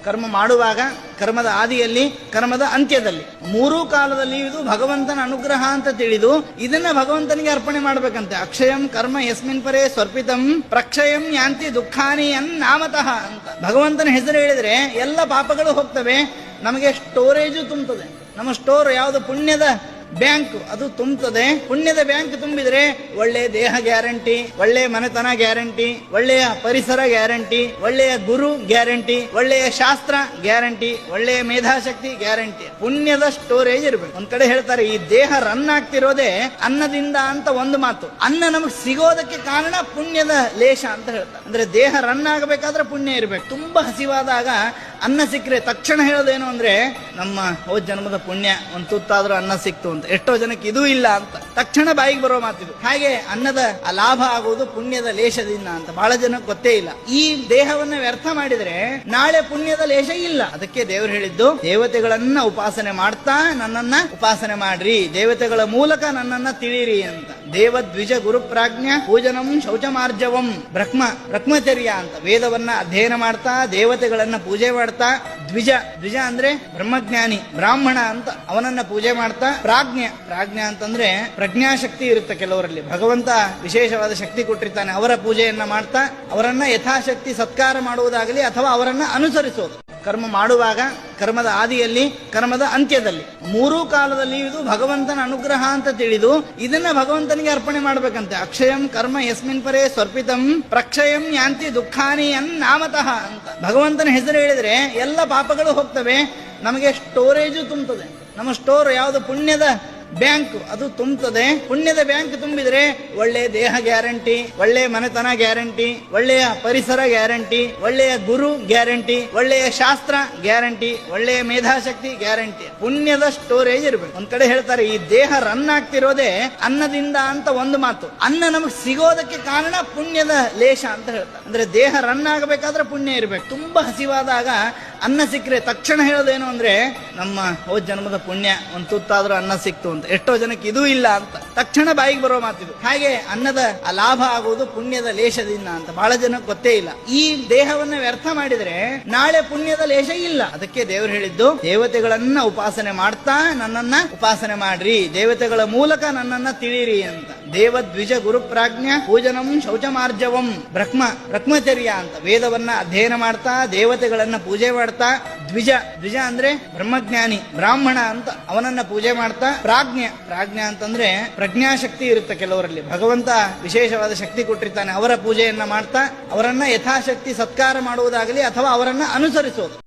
ಕರ್ಮ ಮಾಡುವಾಗ, ಕರ್ಮದ ಆದಿಯಲ್ಲಿ, ಕರ್ಮದ ಅಂತ್ಯದಲ್ಲಿ, ಮೂರೂ ಕಾಲದಲ್ಲಿ ಇದು ಭಗವಂತನ ಅನುಗ್ರಹ ಅಂತ ತಿಳಿದು ಇದನ್ನ ಭಗವಂತನಿಗೆ ಅರ್ಪಣೆ ಮಾಡ್ಬೇಕಂತೆ. ಅಕ್ಷಯಂ ಕರ್ಮ ಯಸ್ಮಿನ್ ಪರೇ ಸ್ವರ್ಪಿತಂ ಪ್ರಕ್ಷಯಂ ಯಾಂತಿ ದುಃಖಾನಿ ನಾಮತಃ ಅಂತ ಭಗವಂತನ ಹೆಸರು ಹೇಳಿದ್ರೆ ಎಲ್ಲ ಪಾಪಗಳು ಹೋಗ್ತವೆ, ನಮಗೆ ಸ್ಟೋರೇಜು ತುಂಬುತ್ತದೆ. ನಮ್ಮ ಸ್ಟೋರ್ ಯಾವುದು? ಪುಣ್ಯದ ಬ್ಯಾಂಕ್, ಅದು ತುಂಬುತ್ತದೆ. ಪುಣ್ಯದ ಬ್ಯಾಂಕ್ ತುಂಬಿದ್ರೆ ಒಳ್ಳೆಯ ದೇಹ ಗ್ಯಾರಂಟಿ, ಒಳ್ಳೆಯ ಮನೆತನ ಗ್ಯಾರಂಟಿ, ಒಳ್ಳೆಯ ಪರಿಸರ ಗ್ಯಾರಂಟಿ, ಒಳ್ಳೆಯ ಗುರು ಗ್ಯಾರಂಟಿ, ಒಳ್ಳೆಯ ಶಾಸ್ತ್ರ ಗ್ಯಾರಂಟಿ, ಒಳ್ಳೆಯ ಮೇಧಾಶಕ್ತಿ ಗ್ಯಾರಂಟಿ. ಪುಣ್ಯದ ಸ್ಟೋರೇಜ್ ಇರಬೇಕು. ಒಂದ್ ಕಡೆ ಹೇಳ್ತಾರೆ, ಈ ದೇಹ ರನ್ ಆಗ್ತಿರೋದೇ ಅನ್ನದಿಂದ ಅಂತ ಒಂದು ಮಾತು. ಅನ್ನ ನಮಗೆ ಸಿಗೋದಕ್ಕೆ ಕಾರಣ ಪುಣ್ಯದ ಲೇಷ ಅಂತ ಹೇಳ್ತಾರೆ. ಅಂದ್ರೆ ದೇಹ ರನ್ ಆಗಬೇಕಾದ್ರೆ ಪುಣ್ಯ ಇರಬೇಕು. ತುಂಬಾ ಹಸಿವಾದಾಗ ಅನ್ನ ಸಿಕ್ಕರೆ ತಕ್ಷಣ ಹೇಳೋದೇನು ಅಂದ್ರೆ, ನಮ್ಮ ಹೋದ ಜನ್ಮದ ಪುಣ್ಯ, ಒಂದು ತುತ್ತಾದ್ರೂ ಅನ್ನ ಸಿಕ್ತು ಅಂತ. ಎಷ್ಟೋ ಜನಕ್ಕೆ ಇದೂ ಇಲ್ಲ ಅಂತ ತಕ್ಷಣ ಬಾಯಿಗೆ ಬರೋ ಮಾತಿದು. ಹಾಗೆ ಅನ್ನದ ಲಾಭ ಆಗುವುದು ಪುಣ್ಯದ ಲೇಷದಿಂದ ಅಂತ ಬಹಳ ಜನಕ್ಕೆ ಗೊತ್ತೇ ಇಲ್ಲ. ಈ ದೇಹವನ್ನ ವ್ಯರ್ಥ ಮಾಡಿದ್ರೆ ನಾಳೆ ಪುಣ್ಯದ ಲೇಷ ಇಲ್ಲ. ಅದಕ್ಕೆ ದೇವರು ಹೇಳಿದ್ದು, ದೇವತೆಗಳನ್ನ ಉಪಾಸನೆ ಮಾಡ್ತಾ ನನ್ನನ್ನ ಉಪಾಸನೆ ಮಾಡ್ರಿ, ದೇವತೆಗಳ ಮೂಲಕ ನನ್ನನ್ನ ತಿಳಿರಿ ಅಂತ. ದೇವದ್ವಿಜ ಗುರು ಪ್ರಾಜ್ಞ ಪೂಜನಂ ಶೌಚಮಾರ್ಜವಂ ಬ್ರಹ್ಮಚರ್ಯ ಅಂತ ವೇದವನ್ನ ಅಧ್ಯಯನ ಮಾಡ್ತಾ ದೇವತೆಗಳನ್ನ ಪೂಜೆ ಮಾಡ್ತಾ, ದ್ವಿಜ ಅಂದ್ರೆ ಬ್ರಹ್ಮಜ್ಞಾನಿ, ಬ್ರಾಹ್ಮಣ ಅಂತ ಅವನನ್ನ ಪೂಜೆ ಮಾಡ್ತಾ, ಪ್ರಾಜ್ಞ ಅಂತಂದ್ರೆ ಪ್ರಜ್ಞಾಶಕ್ತಿ ಇರುತ್ತೆ ಕೆಲವರಲ್ಲಿ, ಭಗವಂತ ವಿಶೇಷವಾದ ಶಕ್ತಿ ಕೊಟ್ಟಿರ್ತಾನೆ, ಅವರ ಪೂಜೆಯನ್ನ ಮಾಡ್ತಾ ಅವರನ್ನ ಯಥಾಶಕ್ತಿ ಸತ್ಕಾರ ಮಾಡುವುದಾಗಲಿ ಅಥವಾ ಅವರನ್ನ ಅನುಸರಿಸೋದು. ಕರ್ಮ ಮಾಡುವಾಗ, ಕರ್ಮದ ಆದಿಯಲ್ಲಿ, ಕರ್ಮದ ಅಂತ್ಯದಲ್ಲಿ, ಮೂರೂ ಕಾಲದಲ್ಲಿ ಇದು ಭಗವಂತನ ಅನುಗ್ರಹ ಅಂತ ತಿಳಿದು ಇದನ್ನ ಭಗವಂತನಿಗೆ ಅರ್ಪಣೆ ಮಾಡ್ಬೇಕಂತೆ. ಅಕ್ಷಯಂ ಕರ್ಮ ಯಸ್ಮಿನ್ ಪರೇ ಸ್ವರ್ಪಿತಂ ಪ್ರಕ್ಷಯಂ ಯಾಂತಿ ದುಃಖಾನಿ ನಾಮತಃ ಅಂತ ಭಗವಂತನ ಹೆಸರು ಹೇಳಿದ್ರೆ ಎಲ್ಲ ಪಾಪಗಳು ಹೋಗ್ತವೆ, ನಮಗೆ ಸ್ಟೋರೇಜು ತುಂಬುತ್ತದೆ. ನಮ್ಮ ಸ್ಟೋರ್ ಯಾವುದು? ಪುಣ್ಯದ ಬ್ಯಾಂಕ್, ಅದು ತುಂಬುತ್ತದೆ. ಪುಣ್ಯದ ಬ್ಯಾಂಕ್ ತುಂಬಿದ್ರೆ ಒಳ್ಳೆಯ ದೇಹ ಗ್ಯಾರಂಟಿ, ಒಳ್ಳೆಯ ಮನೆತನ ಗ್ಯಾರಂಟಿ, ಒಳ್ಳೆಯ ಪರಿಸರ ಗ್ಯಾರಂಟಿ, ಒಳ್ಳೆಯ ಗುರು ಗ್ಯಾರಂಟಿ, ಒಳ್ಳೆಯ ಶಾಸ್ತ್ರ ಗ್ಯಾರಂಟಿ, ಒಳ್ಳೆಯ ಮೇಧಾಶಕ್ತಿ ಗ್ಯಾರಂಟಿ. ಪುಣ್ಯದ ಸ್ಟೋರೇಜ್ ಇರಬೇಕು. ಒಂದ್ ಕಡೆ ಹೇಳ್ತಾರೆ, ಈ ದೇಹ ರನ್ ಆಗ್ತಿರೋದೇ ಅನ್ನದಿಂದ ಅಂತ ಒಂದು ಮಾತು. ಅನ್ನ ನಮಗೆ ಸಿಗೋದಕ್ಕೆ ಕಾರಣ ಪುಣ್ಯದ ಲೇಷ ಅಂತ ಹೇಳ್ತಾರೆ. ಅಂದ್ರೆ ದೇಹ ರನ್ ಆಗಬೇಕಾದ್ರೆ ಪುಣ್ಯ ಇರಬೇಕು. ತುಂಬಾ ಹಸಿವಾದಾಗ ಅನ್ನ ಸಿಕ್ಕರೆ ತಕ್ಷಣ ಹೇಳೋದೇನು ಅಂದ್ರೆ, ನಮ್ಮ ಹೋದ ಜನ್ಮದ ಪುಣ್ಯ, ಒಂದು ತುತ್ತಾದ್ರೂ ಅನ್ನ ಸಿಕ್ತು ಅಂತ. ಎಷ್ಟೋ ಜನಕ್ಕೆ ಇದೂ ಇಲ್ಲ ಅಂತ ತಕ್ಷಣ ಬಾಯಿಗೆ ಬರೋ ಮಾತಿದು. ಹಾಗೆ ಅನ್ನದ ಲಾಭ ಆಗುವುದು ಪುಣ್ಯದ ಲೇಷದಿಂದ ಅಂತ ಬಹಳ ಜನಕ್ಕೆ ಗೊತ್ತೇ ಇಲ್ಲ. ಈ ದೇಹವನ್ನ ವ್ಯರ್ಥ ಮಾಡಿದ್ರೆ ನಾಳೆ ಪುಣ್ಯದ ಲೇಷ ಇಲ್ಲ. ಅದಕ್ಕೆ ದೇವರು ಹೇಳಿದ್ದು, ದೇವತೆಗಳನ್ನ ಉಪಾಸನೆ ಮಾಡ್ತಾ ನನ್ನನ್ನ ಉಪಾಸನೆ ಮಾಡ್ರಿ, ದೇವತೆಗಳ ಮೂಲಕ ನನ್ನನ್ನ ತಿಳಿರಿ ಅಂತ. ದೇವದ್ವಿಜ ಗುರು ಪ್ರಾಜ್ಞ ಪೂಜನಂ ಶೌಚಮಾರ್ಜವಂ ಬ್ರಹ್ಮಚರ್ಯ ಅಂತ ವೇದವನ್ನ ಅಧ್ಯಯನ ಮಾಡ್ತಾ ದೇವತೆಗಳನ್ನ ಪೂಜೆ ಮಾಡ್ತಾ, ದ್ವಿಜ ಅಂದ್ರೆ ಬ್ರಹ್ಮಜ್ಞಾನಿ, ಬ್ರಾಹ್ಮಣ ಅಂತ ಅವನನ್ನ ಪೂಜೆ ಮಾಡ್ತಾ, ಪ್ರಾಜ್ಞ ಅಂತಂದ್ರೆ ಪ್ರಜ್ಞಾಶಕ್ತಿ ಇರುತ್ತೆ ಕೆಲವರಲ್ಲಿ, ಭಗವಂತ ವಿಶೇಷವಾದ ಶಕ್ತಿ ಕೊಟ್ಟಿರ್ತಾನೆ, ಅವರ ಪೂಜೆಯನ್ನ ಮಾಡ್ತಾ ಅವರನ್ನ ಯಥಾಶಕ್ತಿ ಸತ್ಕಾರ ಮಾಡುವುದಾಗಲಿ ಅಥವಾ ಅವರನ್ನ ಅನುಸರಿಸೋದು.